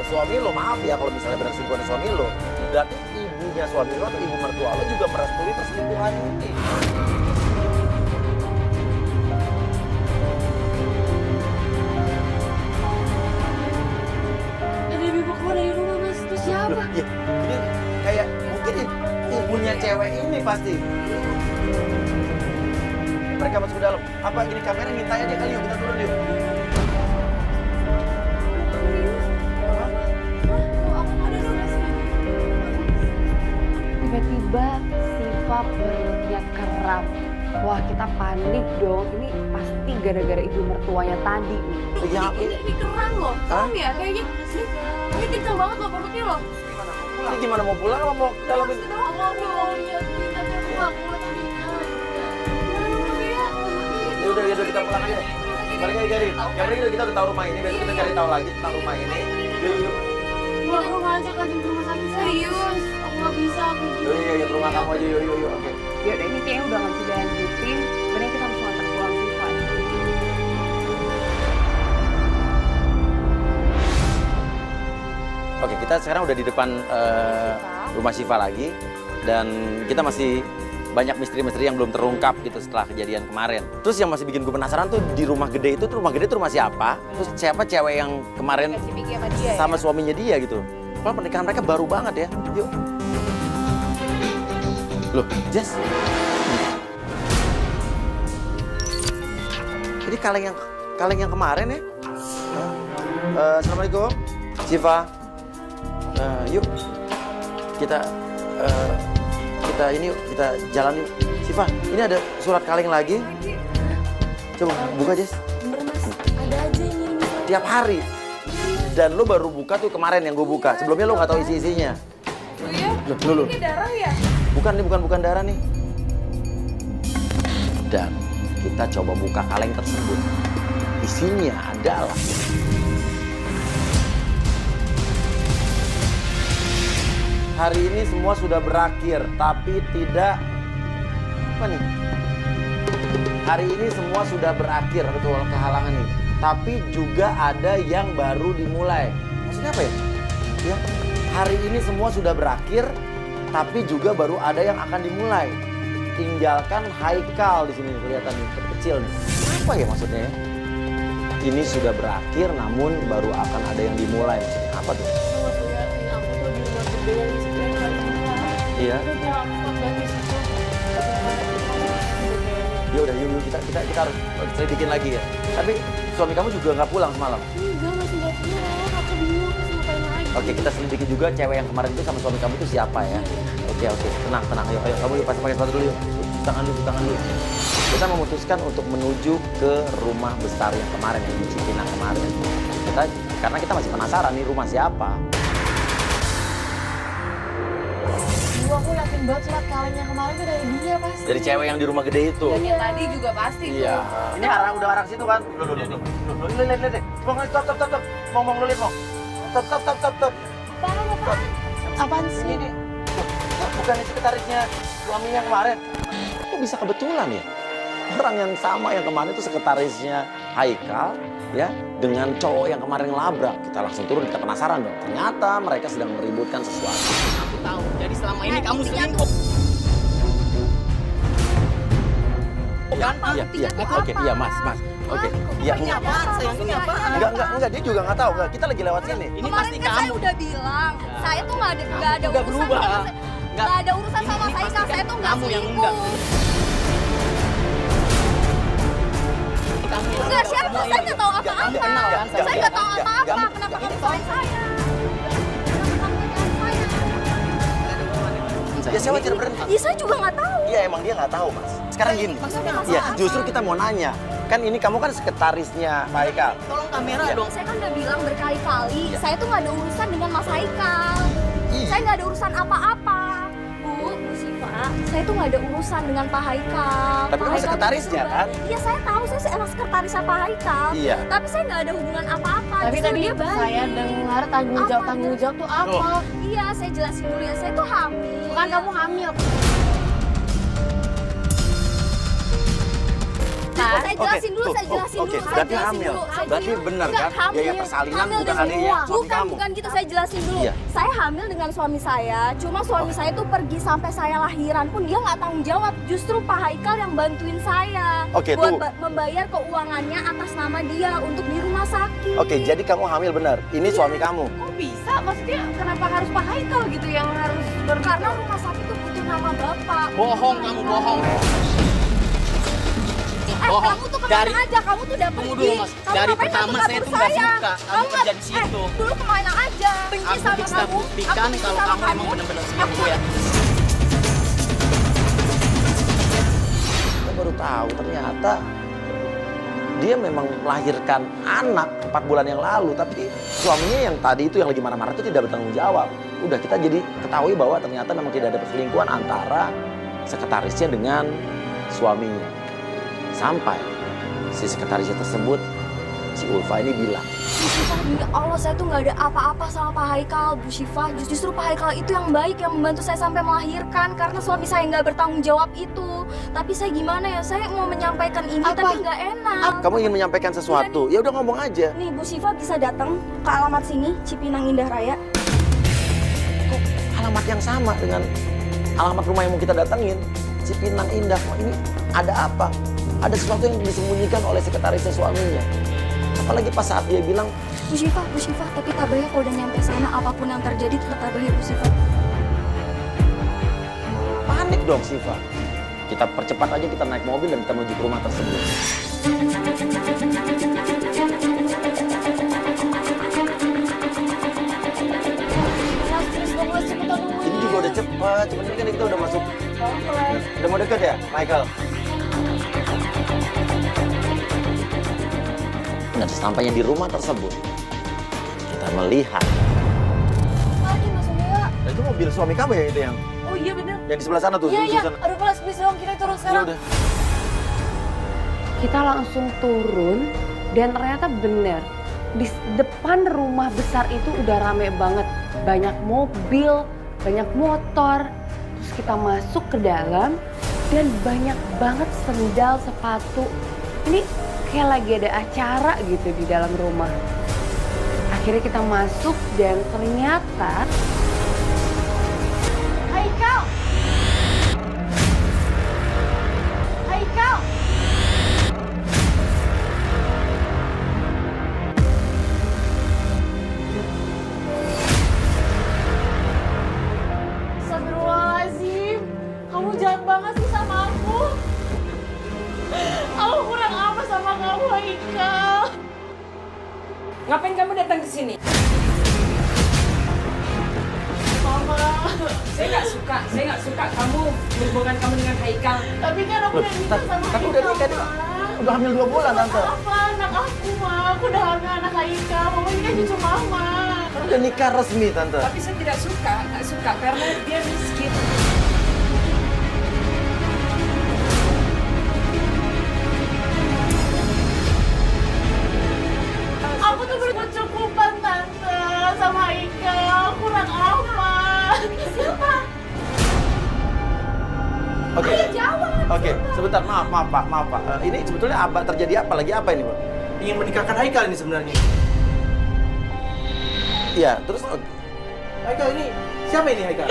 Speaker 1: suami lo, maaf ya kalau misalnya benar selingkuhan suami lo, berarti ibunya suami lo atau ibu mertua lo juga merestui perselingkuhan ini.
Speaker 2: Ada ibu keluar dari rumah mas, terus siapa?
Speaker 1: Loh, iya, ini kayak mungkin ibunya cewek ini pasti. Mereka masuk ke dalam. Apa gini kamera minta aja kali yuk kita turun yuk.
Speaker 8: Tiba-tiba Siva perutnya kram. Wah, kita panik dong. Ini pasti gara-gara ibu mertuanya tadi nih.
Speaker 1: Ya,
Speaker 2: Ini keren loh, paham ya? Kayaknya ini kenceng banget loh perutnya loh.
Speaker 1: ini gimana mau pulang apa mau ke dalam ini? Ya udah kita pulang aja. Balik lagi Gary. Yang penting kita udah tahu rumah ini. Besok kita cari tahu lagi tentang rumah ini. Yuk.
Speaker 2: Pulang ke rumah aja kan di rumah sakit serius. Aku nggak bisa.
Speaker 1: Iya, ke rumah kamu aja. Yuk. Oke.
Speaker 8: Yaudah, ini kayaknya udah nggak bisa dilanjutin. Sebenarnya kita harus nganter pulang Siva.
Speaker 1: Oke, kita sekarang udah di depan rumah Siva lagi. Dan kita masih banyak misteri-misteri yang belum terungkap gitu setelah kejadian kemarin. Terus yang masih bikin gue penasaran tuh di rumah gede itu tuh rumah siapa? Terus siapa cewek yang kemarin sama suaminya dia gitu? Kalau pernikahan mereka baru banget ya. Yuk. Loh, Jess. Ini kaleng yang kemarin ya? Assalamualaikum, Siva. Yuk, kita jalan yuk. Siva, ini ada surat kaleng lagi. Coba buka, Jess.
Speaker 2: Bener mas, ada aja yang ngirim surat.
Speaker 1: Tiap hari. Dan lo baru buka tuh kemarin yang gue buka. Sebelumnya lo nggak tahu isi-isinya.
Speaker 2: Oh iya?
Speaker 1: Loh.
Speaker 2: Ini darah ya?
Speaker 1: Bukan nih, bukan darah nih. Dan kita coba buka kaleng tersebut. Isinya adalah hari ini semua sudah berakhir, tapi tidak apa nih? Hari ini semua sudah berakhir, betul kehalangan nih. Tapi juga ada yang baru dimulai. Maksudnya apa ya? Ya, hari ini semua sudah berakhir, tapi juga baru ada yang akan dimulai. Tinggalkan Haikal di sini kelihatan nih, kecil nih. Apa ya maksudnya ya? ini sudah berakhir, namun baru akan ada yang dimulai. Apa tuh?
Speaker 2: Lu waktu liatin aku tuh di rumah gede yang di sebelah kita.
Speaker 1: Iya.
Speaker 2: Udah bilang aku stop banget di situ.
Speaker 1: Ya udah, yuk kita harus selidikin lagi ya. Tapi suami kamu juga nggak pulang semalam.
Speaker 2: Enggak, masih nggak pulang. Aku bingung terus ngapain lagi.
Speaker 1: Oke, kita selidiki juga cewek yang kemarin itu sama suami kamu itu siapa ya. Oke, tenang. Ayo kamu yuk pakai sepatu dulu yuk. Cuci tangan dulu. Kita memutuskan untuk menuju ke rumah besar yang kemarin, yang di Cipinang kemarin. Karena kita masih penasaran nih rumah siapa.
Speaker 2: Aku yakin banget surat kalengnya kemarin tuh dari dia pasti.
Speaker 1: Dari cewek yang di rumah gede itu.
Speaker 8: Yang tadi juga pasti
Speaker 1: Iya. Ini udah arah situ kan? Lihat. Stop. Ngomong lu lihat, Mong. Stop.
Speaker 2: Apaan sih?
Speaker 1: Ini bukannya sekretarisnya suaminya kemarin. Kok bisa kebetulan ya? Orang yang sama yang kemarin itu sekretarisnya Haikal ya, dengan cowok yang kemarin ngelabrak. Kita langsung turun, kita penasaran dong. Ternyata mereka sedang meributkan sesuatu.
Speaker 6: Aku tahu. Jadi selama ini kamu selingkuh.
Speaker 1: Iya, oke, iya Mas. Oke, iya
Speaker 6: Ini apaan sayang? Ini apaan?
Speaker 1: enggak, dia juga nggak tahu. Enggak, kita lagi lewat sini.
Speaker 6: Ini
Speaker 9: Kemarin
Speaker 6: pasti
Speaker 9: kan saya
Speaker 6: kamu.
Speaker 9: udah bilang, saya tuh nggak ada
Speaker 6: Udah
Speaker 9: urusan
Speaker 6: berubah.
Speaker 9: sama nggak ada urusan
Speaker 6: Ini
Speaker 9: sama
Speaker 6: pasti
Speaker 9: Haikal,
Speaker 6: kan
Speaker 9: saya tuh nggak
Speaker 6: kamu yang
Speaker 9: selingkuh.
Speaker 6: undang. Kamu yang
Speaker 9: Enggak, siapa? Saya nggak tahu apa-apa.
Speaker 6: Nggak kenal kan sama
Speaker 9: Saya
Speaker 6: dia
Speaker 9: nggak tahu
Speaker 1: kan?
Speaker 9: apa-apa.
Speaker 1: Nggak.
Speaker 9: Kenapa kamu salahin saya? Kenapa kamu salahin saya?
Speaker 1: Ya saya wajar berhenti.
Speaker 9: Ya saya juga nggak tahu.
Speaker 1: Iya, emang dia nggak tahu, Mas. Sekarang gini.
Speaker 9: Maksudnya masalah
Speaker 1: Iya,
Speaker 9: apa?
Speaker 1: justru kita mau nanya. Kan ini kamu kan sekretarisnya Pak Haikal.
Speaker 6: Tolong kamera
Speaker 1: Iya.
Speaker 6: dong.
Speaker 9: Saya kan udah bilang berkali-kali,
Speaker 1: Iya.
Speaker 9: saya tuh nggak ada urusan dengan Mas Haikal.
Speaker 1: Ih.
Speaker 9: Saya nggak ada urusan apa-apa. Bu Siva, saya tuh nggak ada urusan dengan Pak Haikal.
Speaker 1: Tapi
Speaker 9: Pak
Speaker 1: kamu
Speaker 9: Haikal
Speaker 1: sekretarisnya,
Speaker 9: itu
Speaker 1: kan?
Speaker 9: Iya, saya tahu, saya emang sekretarisnya Pak Haikal.
Speaker 1: Iya.
Speaker 9: Tapi saya nggak ada hubungan apa-apa.
Speaker 2: Tapi
Speaker 9: Justru
Speaker 2: tadi
Speaker 9: dia baik.
Speaker 2: saya dengar tanggung jawab tuh apa?
Speaker 9: Iya, saya jelasin dulu ya. Saya tuh hamil.
Speaker 2: Bukan kamu hamil.
Speaker 9: Saya jelasin dulu,
Speaker 1: Tuh,
Speaker 9: saya jelasin
Speaker 1: oke.
Speaker 9: dulu. Saya
Speaker 1: Berarti
Speaker 9: jelasin
Speaker 1: hamil.
Speaker 9: dulu. Saya
Speaker 1: Berarti
Speaker 9: jelasin.
Speaker 1: benar
Speaker 9: Enggak,
Speaker 1: kan? Biaya persalinan
Speaker 9: Hamil
Speaker 1: bukan
Speaker 9: dengan
Speaker 1: adiknya
Speaker 9: semua.
Speaker 1: suami kamu.
Speaker 9: Bukan gitu, saya jelasin dulu.
Speaker 1: Iya.
Speaker 9: Saya hamil dengan suami saya. Cuma suami saya tuh pergi sampai saya lahiran pun dia nggak tanggung jawab. Justru Pak Haikal yang bantuin saya.
Speaker 1: Oke,
Speaker 9: buat
Speaker 1: tuh.
Speaker 9: membayar keuangannya atas nama dia untuk di rumah sakit.
Speaker 1: Oke, jadi kamu hamil benar. Ini suami kamu.
Speaker 2: Kok bisa? Maksudnya kenapa harus Pak Haikal gitu yang harus
Speaker 9: Karena rumah sakit tuh butuh nama bapak.
Speaker 6: Bohong kamu, bohong. Bohong.
Speaker 9: Kamu tuh kemana aja? Kamu tuh udah
Speaker 6: Tunggu
Speaker 9: pergi.
Speaker 6: dulu, Mas.
Speaker 9: Kamu
Speaker 6: Dari
Speaker 9: ngapain
Speaker 6: pertama
Speaker 9: ngatur
Speaker 6: saya tuh nggak
Speaker 9: saya?
Speaker 6: suka kamu
Speaker 9: nggak-
Speaker 6: kerja di situ.
Speaker 9: Dulu kemana aja? Benci
Speaker 6: Aku
Speaker 9: sama
Speaker 6: bisa
Speaker 9: kamu.
Speaker 6: buktikan
Speaker 9: Aku benci
Speaker 6: kalau
Speaker 9: sama
Speaker 6: kamu emang benar-benar selingkuh ya.
Speaker 1: Saya baru tahu ternyata dia memang melahirkan anak 4 bulan yang lalu, tapi suaminya yang tadi itu yang lagi marah-marah itu tidak bertanggung jawab. Udah kita jadi ketahui bahwa ternyata memang tidak ada perselingkuhan antara sekretarisnya dengan suaminya. Sampai si sekretarisnya tersebut, si Ulfa ini bilang,
Speaker 9: Bu Syifa, demi Allah saya tuh nggak ada apa-apa sama Pak Haikal, Bu Syifa. Justru Pak Haikal itu yang baik, yang membantu saya sampai melahirkan. Karena suami saya nggak bertanggung jawab itu. Tapi saya gimana ya, saya mau menyampaikan ini
Speaker 2: Apa?
Speaker 9: tapi nggak enak.
Speaker 1: kamu ingin menyampaikan sesuatu? Ya udah ngomong aja.
Speaker 9: Nih Bu Syifa bisa datang ke alamat sini, Cipinang Indah Raya.
Speaker 1: Kok alamat yang sama dengan alamat rumah yang mau kita datengin? Cipinang Indah. Wah, ini ada apa? Ada sesuatu yang disembunyikan oleh sekretarisnya suaminya. Apalagi pas saat dia bilang,
Speaker 9: Bu Syifa, tapi tabahnya kalau udah nyampe sana apapun yang terjadi tetap tabahnya Bu Syifa.
Speaker 1: panik dong Siva. Kita percepat aja, kita naik mobil dan kita menuju ke rumah tersebut. Ini juga udah cepat, cuman ini kan kita udah masuk. Udah mau deket ya, Michael? Dan sesampainya di rumah tersebut, kita melihat.
Speaker 2: Lagi maksudnya.
Speaker 1: Nah, itu mobil suami kamu ya itu yang
Speaker 2: Oh iya bener.
Speaker 1: di sebelah sana tuh.
Speaker 2: Iya iya.
Speaker 1: Susan.
Speaker 2: Aduh kelas please dong kita turun
Speaker 1: Ya
Speaker 2: sekarang.
Speaker 1: udah.
Speaker 8: Kita langsung turun dan ternyata bener. Di depan rumah besar itu udah rame banget. Banyak mobil, banyak motor. Terus kita masuk ke dalam dan banyak banget sendal, sepatu. Ini kayak lagi ada acara gitu di dalam rumah. Akhirnya kita masuk dan ternyata
Speaker 2: Haikal. Haikal. Haikal.
Speaker 3: Ngapain kamu datang ke sini?
Speaker 2: Mama.
Speaker 3: Saya nggak suka kamu hubungan kamu dengan Haikal.
Speaker 2: Tapi kan aku udah nikah sama
Speaker 1: Tapi
Speaker 2: Haikal.
Speaker 1: udah nikah dia. Udah hamil 2 bulan, Tante.
Speaker 2: Apa anak aku, Ma? Aku udah hamil anak Haikal. Mama ini kan cucu Mama.
Speaker 1: Udah nikah resmi, Tante.
Speaker 3: Tapi saya nggak suka karena dia miskin.
Speaker 2: Aku tuh berkecukupan, Tante, sama Haikal. Kurang apa? Siapa?
Speaker 1: Oke.
Speaker 2: Ayo jawab.
Speaker 1: Oke, sebentar. Maaf, Pak. Ini sebetulnya terjadi apa? Lagi apa ini, Pak?
Speaker 6: Ingin menikahkan Haikal ini sebenarnya.
Speaker 1: Iya, terus
Speaker 6: Haikal ini, siapa ini Haikal?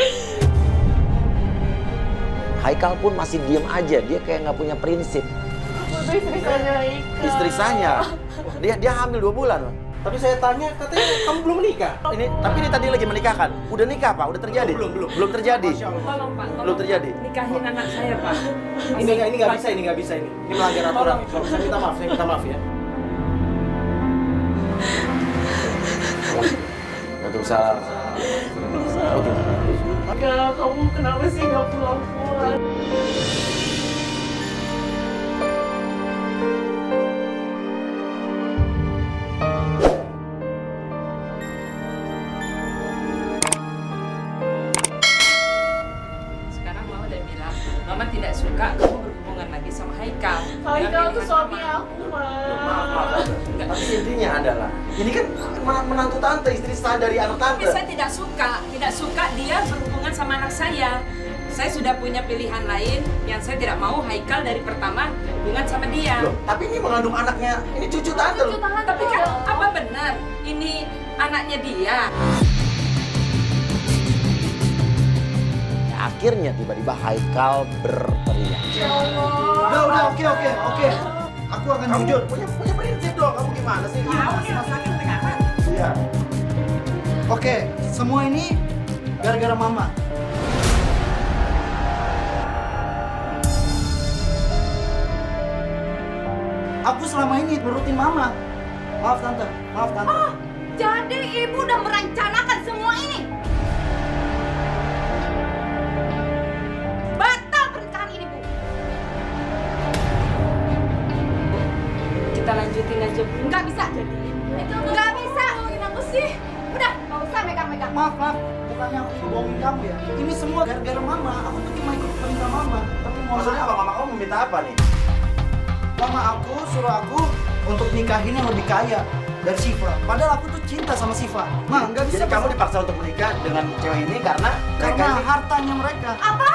Speaker 1: Haikal pun masih diem aja. Dia kayak nggak punya prinsip.
Speaker 2: Aku tuh istri saya Haikal.
Speaker 1: Istri saya. Dia hamil 2 bulan, Pak.
Speaker 6: Tapi saya tanya, katanya kamu belum menikah.
Speaker 1: Tapi ini tadi lagi menikahkan. Udah nikah, Pak? Udah terjadi? Belum terjadi.
Speaker 6: Masya Allah.
Speaker 3: Tolong Pak,
Speaker 1: Belum terjadi.
Speaker 3: nikahin anak saya Pak.
Speaker 6: Ini nggak bisa ini. Ini melanggar aturan. Saya minta maaf ya.
Speaker 1: Waalaikumsalam. Oke.
Speaker 2: Haikal, kamu kenapa sih nggak pulang-pulang?
Speaker 3: Sekarang Mama udah bilang, Mama tidak suka kamu berhubungan lagi sama Haikal.
Speaker 2: Haikal tuh
Speaker 3: Dengan
Speaker 2: suami
Speaker 3: pilihan Mama.
Speaker 2: aku, Ma.
Speaker 1: Maaf. Tapi intinya adalah, ini kan menantu tante, istri saya dari anak
Speaker 3: Tapi
Speaker 1: tante.
Speaker 3: saya tidak suka dia berhubungan sama anak saya. Saya sudah punya pilihan lain yang saya tidak mau Haikal dari pertama hubungan sama dia.
Speaker 1: Loh, tapi ini mengandung anaknya, ini cucu tante loh.
Speaker 3: Tapi kan apa benar ini anaknya dia?
Speaker 1: Akhirnya tiba-tiba Haikal berteriak.
Speaker 2: Ya Allah.
Speaker 6: Udah, oke. Aku akan jujur.
Speaker 1: Punya prinsip dong, kamu gimana sih? Iya.
Speaker 6: Oke, semua ini gara-gara Mama. Aku selama ini nurutin Mama. Maaf Tante.
Speaker 9: Jadi ibu udah merencanakan semua ini. Batal pernikahan ini, Bu.
Speaker 3: Kita lanjutin aja Bu.
Speaker 9: Nggak bisa. Nggak bisa. Aku sih. Udah, nggak usah megang-megang.
Speaker 6: Maaf. Bukannya aku ngebohongin kamu ya. Ini semua gara-gara Mama. Aku tuh cuma ikut perintah Mama. Tapi
Speaker 1: Maksudnya apa? Mama kamu meminta apa nih?
Speaker 6: Mama aku suruh aku untuk nikahin yang lebih kaya dari Siva. Padahal aku tuh cinta sama Siva. Ma, nggak bisa.
Speaker 1: Jadi kamu dipaksa untuk menikah dengan cewek ini karena mereka
Speaker 6: karena
Speaker 1: ini
Speaker 6: hartanya mereka.
Speaker 9: Apa?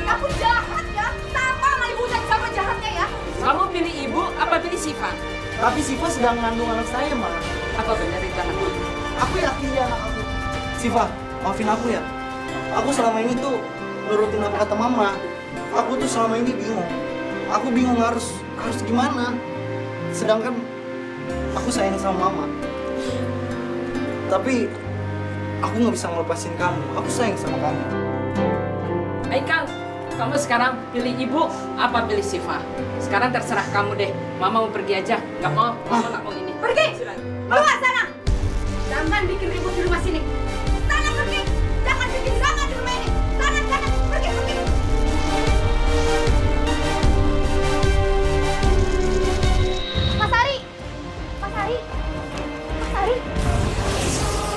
Speaker 9: Kamu jahat ya? Sama sama ibu dan sama jahatnya ya?
Speaker 3: Kamu pilih ibu apa pilih Siva?
Speaker 6: Tapi Siva sedang mengandung anak saya, Ma.
Speaker 3: Apa benar itu anak kamu?
Speaker 6: Aku yakin dia anak aku. Siva, maafin aku ya. Aku selama ini tuh nurutin apa kata Mama. Aku tuh selama ini bingung. Aku bingung harus gimana. Sedangkan aku sayang sama Mama. Tapi aku nggak bisa ngelepasin kamu. Aku sayang sama kamu.
Speaker 3: Haikal, kamu sekarang pilih ibu apa pilih Siva? Sekarang terserah kamu deh. Mama mau pergi aja. Nggak mau, Mama nggak mau ini.
Speaker 9: Pergi!
Speaker 3: Silakan.
Speaker 9: Keluar sana! Jangan bikin ribut di rumah sini. Sana pergi! Jangan bikin drama di rumah ini. Sana, pergi. Mas Ari!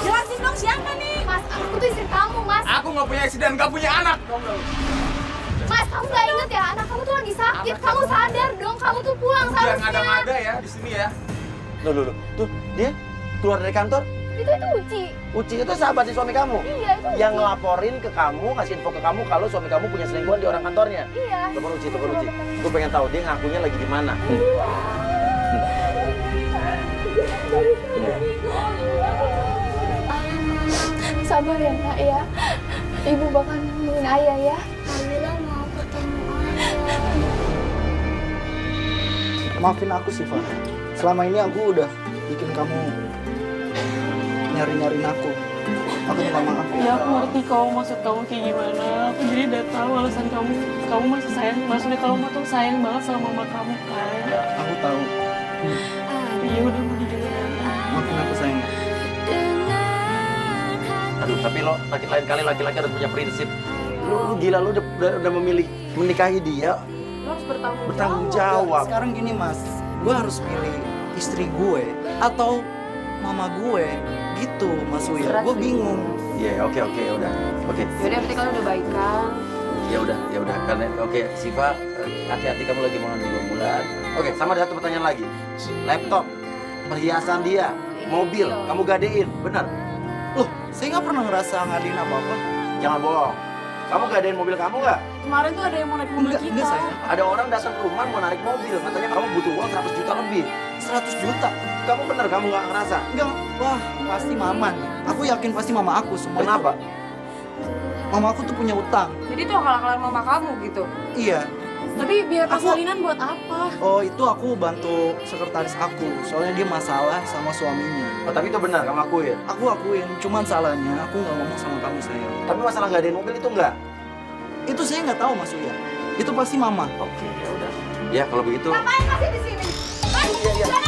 Speaker 9: Jelasin dong siapa nih? Mas, aku tuh istri kamu, Mas.
Speaker 5: Aku nggak punya istri dan nggak punya anak.
Speaker 9: Mas, kamu nggak inget ya? Anak kamu tuh lagi sakit. Kamu sadar dong, kamu tuh pulang
Speaker 5: Jangan
Speaker 9: seharusnya.
Speaker 5: ngada-ngada ya di sini ya.
Speaker 1: Loh. Tuh, dia keluar dari kantor.
Speaker 9: Itu Uci.
Speaker 1: Uci itu sahabat si suami kamu.
Speaker 9: Iya, itu Uci.
Speaker 1: Yang ngelaporin ke kamu, ngasih info ke kamu kalau suami kamu punya selingkuhan di orang kantornya.
Speaker 9: Iya.
Speaker 1: Telepon Uci. Gue pengen tahu dia ngakunya lagi di mana.
Speaker 9: Sabar ya, Nak ya. Ibu bakal nemuin ayah ya. Alhamdulillah mau ketemu ayah.
Speaker 6: Maafin aku, Siva. Selama ini aku udah bikin kamu nyari-nyariin aku. Aku minta maaf.
Speaker 8: Ya aku ngerti kamu maksud kamu kayak gimana. Aku jadi udah tahu alasan kamu. Kamu masih sayang. Maksudnya kamu tuh sayang banget sama mama kamu kan.
Speaker 6: Aku tahu.
Speaker 8: Iya udah mau didengar.
Speaker 6: Maafin aku sayang.
Speaker 1: Aduh, tapi lo lain kali laki-laki harus punya prinsip. Lu gila, lu udah memilih menikahi dia,
Speaker 8: Lo harus
Speaker 1: bertanggung jawab.
Speaker 6: Sekarang gini mas, gue harus pilih istri gue atau mama gue gitu Mas Uya. Gue bingung.
Speaker 1: Iya, oke, udah. Oke.
Speaker 8: Yaudah berarti kalian udah baikan.
Speaker 1: Ya udah. Karena oke, Siva, hati-hati kamu lagi mau ngambil 2 bulan. Oke, sama ada satu pertanyaan lagi. Laptop, perhiasan dia, mobil, kamu gadein, benar?
Speaker 6: Loh, saya nggak pernah ngerasa ngadain apa-apa.
Speaker 1: Jangan bohong. Kamu gadein mobil kamu nggak?
Speaker 8: Kemarin tuh ada yang mau naik mobil kita.
Speaker 6: Enggak sayang.
Speaker 1: Ada orang datang ke rumah mau narik mobil, katanya kamu butuh uang 100 juta lebih.
Speaker 6: 100 juta.
Speaker 1: Kamu bener, kamu nggak ngerasa?
Speaker 6: Enggak, wah pasti mama nih. Aku yakin pasti mama aku semua.
Speaker 1: Kenapa?
Speaker 6: Itu, mama aku tuh punya utang.
Speaker 8: Jadi itu akal-akalan mama kamu gitu.
Speaker 6: Iya.
Speaker 8: Tapi biaya
Speaker 6: Aku-
Speaker 8: persalinan buat apa?
Speaker 6: Oh itu aku bantu sekretaris aku. Soalnya dia masalah sama suaminya.
Speaker 1: Oh, tapi itu benar, kamu akuin.
Speaker 6: Aku akuin, cuman salahnya aku nggak ngomong sama kamu sayang.
Speaker 1: Tapi masalah gadein mobil itu enggak?
Speaker 6: Itu saya nggak tahu Mas Uya. Itu pasti mama.
Speaker 1: Oke, ya udah. Ya kalau begitu.
Speaker 9: Ngapain masih di sini?
Speaker 1: Iya.